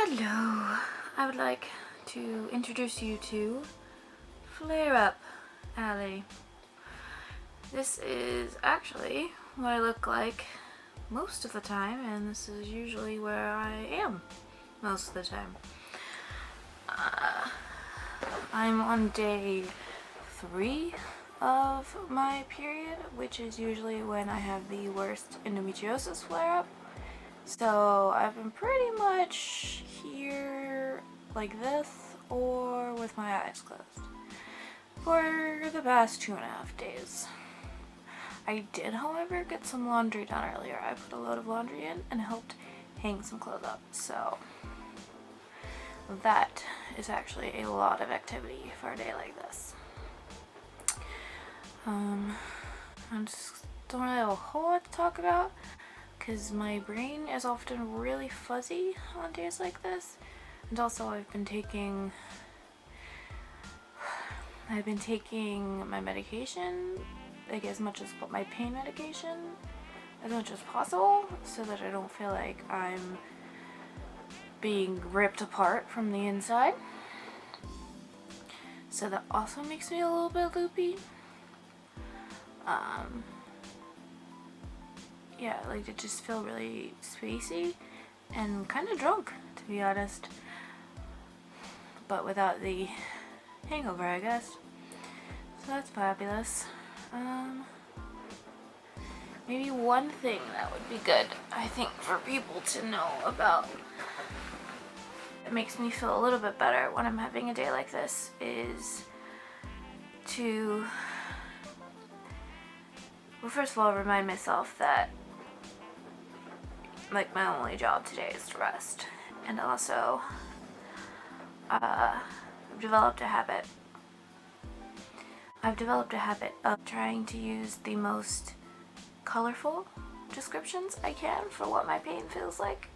Hello, I would like to introduce you to Flare Up Alli. This is actually what I look like most of the time, and this is usually where I am most of the time. I'm on day 3 of my period, which is usually when I have the worst endometriosis flare-up. So I've been pretty much here like this or with my eyes closed for the past 2.5 days. I did, however, get some laundry done earlier. I put a load of laundry in and helped hang some clothes up, so that is actually a lot of activity for a day like this. I just don't really have a whole lot to talk about because my brain is often really fuzzy on days like this, and also I've been taking my medication, like as much as my pain medication as much as possible, so that I don't feel like I'm being ripped apart from the inside. So that also makes me a little bit loopy. Yeah, like I just feel really spacey and kind of drunk, to be honest, but without the hangover, I guess. So that's fabulous. Maybe one thing that would be good, I think, for people to know about, it makes me feel a little bit better when I'm having a day like this, is to, well, first of all, remind myself that like my only job today is to rest, and also I've developed a habit of trying to use the most colorful descriptions I can for what my pain feels like.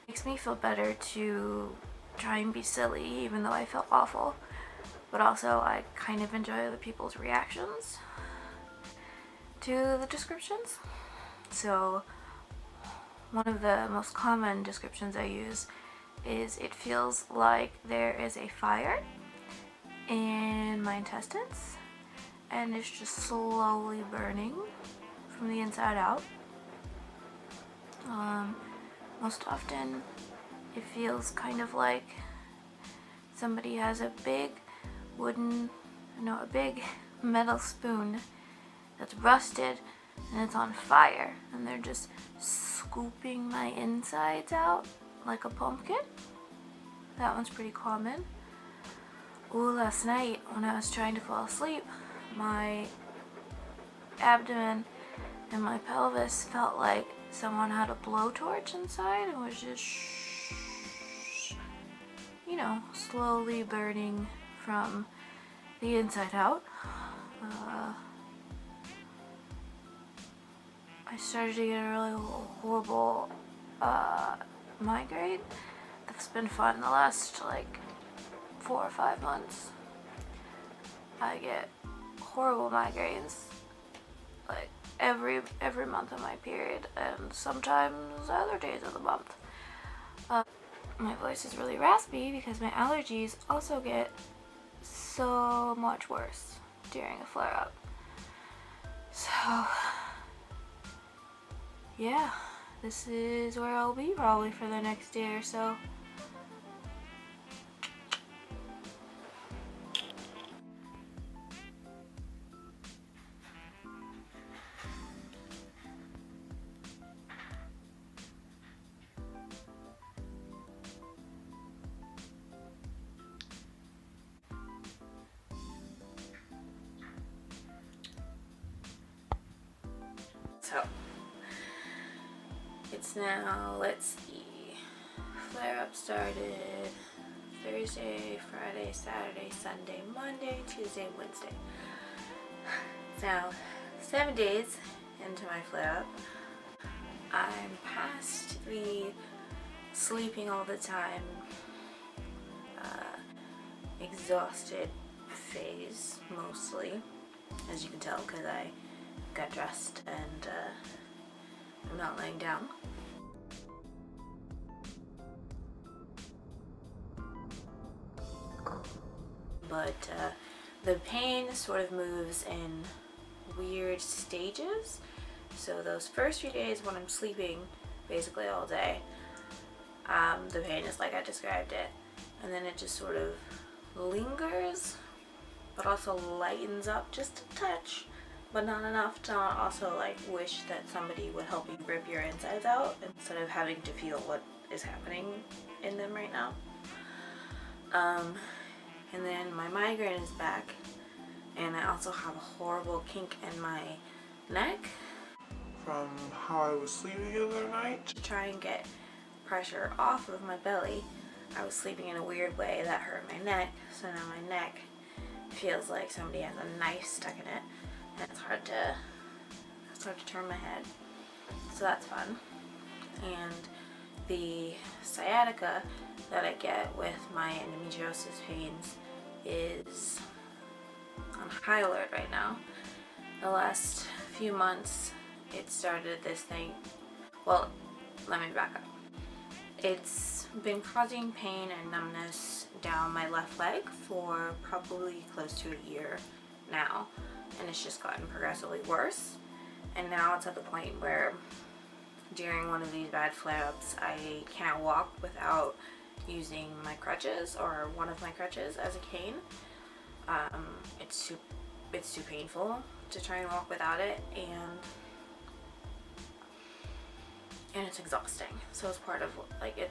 It makes me feel better to try and be silly even though I feel awful, but also I kind of enjoy other people's reactions to the descriptions. So one of the most common descriptions I use is, it feels like there is a fire in my intestines and it's just slowly burning from the inside out. Most often it feels kind of like somebody has a big a big metal spoon that's rusted and it's on fire, and they're just scooping my insides out like a pumpkin. That one's pretty common. Ooh, last night when I was trying to fall asleep, my abdomen and my pelvis felt like someone had a blowtorch inside and was just, slowly burning from the inside out. I started to get a really horrible migraine that's been fun the last 4 or 5 months. I get horrible migraines like every month of my period, and sometimes other days of the month. My voice is really raspy because my allergies also get so much worse during a flare-up. So yeah, this is where I'll be probably for the next day or so. So it's now, let's see, flare-up started Thursday, Friday, Saturday, Sunday, Monday, Tuesday, Wednesday. It's now 7 days into my flare-up. I'm past the sleeping all the time, exhausted phase mostly, as you can tell because I got dressed and I'm not laying down. but the pain sort of moves in weird stages. So those first few days when I'm sleeping basically all day, the pain is like I described it, and then it just sort of lingers, but also lightens up just a touch, but not enough to also like wish that somebody would help you rip your insides out instead of having to feel what is happening in them right now. And then my migraine is back, and I also have a horrible kink in my neck. From how I was sleeping the other night. To try and get pressure off of my belly, I was sleeping in a weird way that hurt my neck, so now my neck feels like somebody has a knife stuck in it, and it's hard to turn my head, so that's fun. And the sciatica that I get with my endometriosis pains is on high alert right now. The last few months it started this thing, well, let me back up. It's been causing pain and numbness down my left leg for probably close to a year now, and it's just gotten progressively worse. And now it's at the point where during one of these bad flare-ups I can't walk without using my crutches, or one of my crutches, as a cane. It's too painful to try and walk without it, and it's exhausting. So it's part of like it.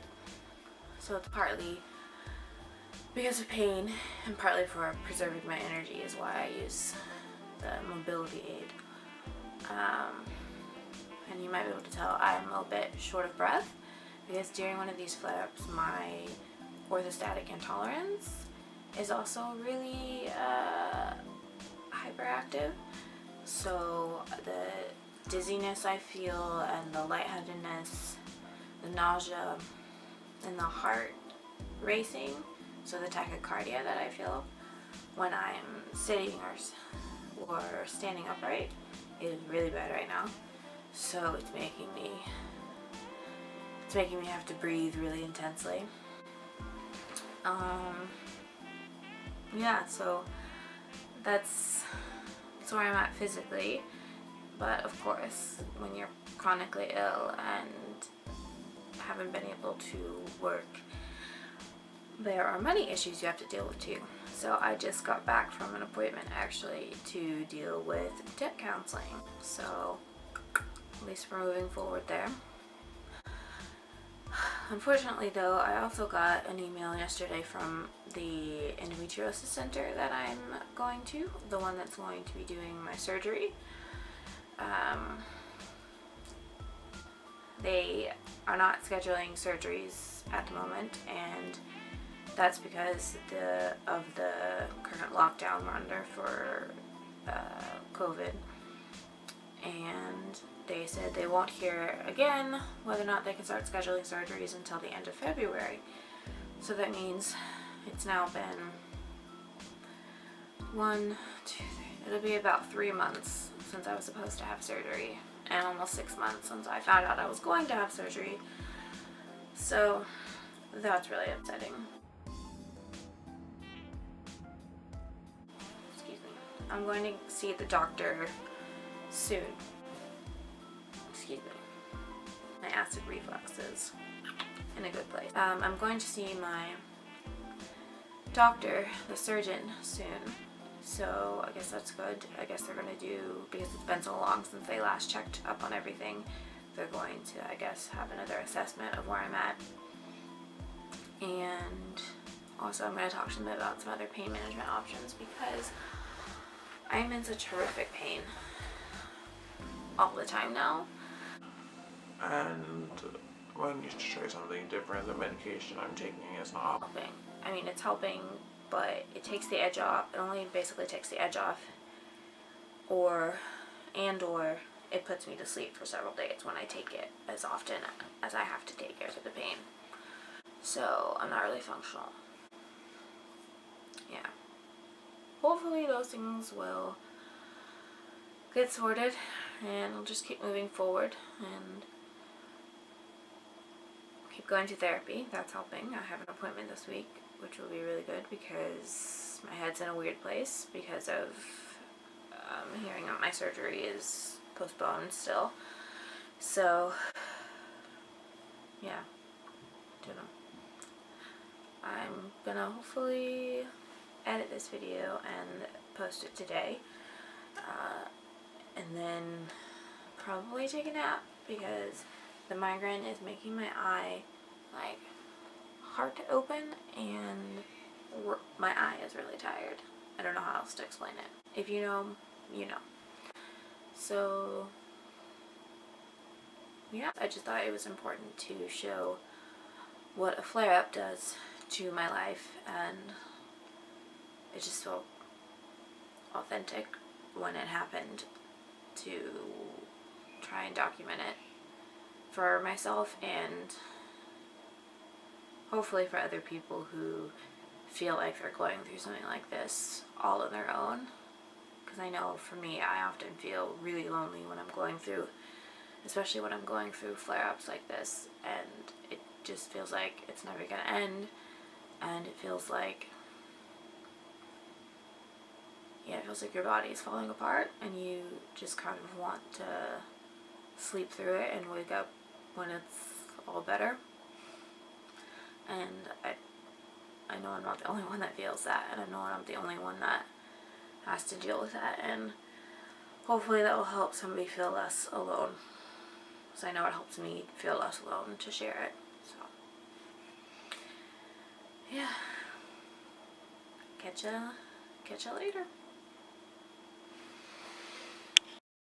So it's partly because of pain and partly for preserving my energy is why I use the mobility aid. And you might be able to tell I'm a little bit short of breath because during one of these flare-ups my orthostatic intolerance is also really hyperactive. So the dizziness I feel and the lightheadedness, the nausea, and the heart racing, so the tachycardia that I feel when I'm sitting or standing upright is really bad right now. So it's making me have to breathe really intensely. Yeah, so that's where I'm at physically. But of course, when you're chronically ill and haven't been able to work, there are money issues you have to deal with too. So I just got back from an appointment actually to deal with debt counseling. So at least we're moving forward there. Unfortunately though, I also got an email yesterday from the Endometriosis center that I'm going to, the one that's going to be doing my surgery. They are not scheduling surgeries at the moment, and that's because of the current lockdown we're under for COVID. And they said they won't hear again whether or not they can start scheduling surgeries until the end of February. So that means it's now been 1, 2, 3, it'll be about 3 months since I was supposed to have surgery, and almost 6 months since I found out I was going to have surgery. So that's really upsetting. Excuse me. I'm going to see the doctor soon. Excuse me. My acid reflux is in a good place. I'm going to see my doctor, the surgeon, soon. So I guess that's good. I guess they're going to do, because it's been so long since they last checked up on everything, they're going to, I guess, have another assessment of where I'm at. And also I'm going to talk to them about some other pain management options because I'm in such horrific pain all the time now. And when you try something different, the medication I'm taking is not helping. I mean, it's helping, but it takes the edge off. It only basically takes the edge off, or it puts me to sleep for several days when I take it as often as I have to take it for the pain. So I'm not really functional. Yeah. Hopefully those things will get sorted, and I'll just keep moving forward and keep going to therapy. That's helping. I have an appointment this week, which will be really good because my head's in a weird place because of hearing that my surgery is postponed still. So, yeah, don't know. I'm gonna hopefully edit this video and post it today, and then probably take a nap because the migraine is making my eye like hard to open, and my eye is really tired. I don't know how else to explain it. If you know, you know. So yeah, I just thought it was important to show what a flare-up does to my life, and it just felt authentic when it happened to try and document it for myself and hopefully for other people who feel like they're going through something like this all on their own. Because I know for me, I often feel really lonely when I'm going through, especially when I'm going through flare-ups like this, and it just feels like it's never gonna end, and it feels like, yeah, it feels like your body is falling apart and you just kind of want to sleep through it and wake up when it's all better. And I know I'm not the only one that feels that, and I know I'm the only one that has to deal with that, and hopefully that will help somebody feel less alone, because I know it helps me feel less alone to share it. So yeah, catch ya later.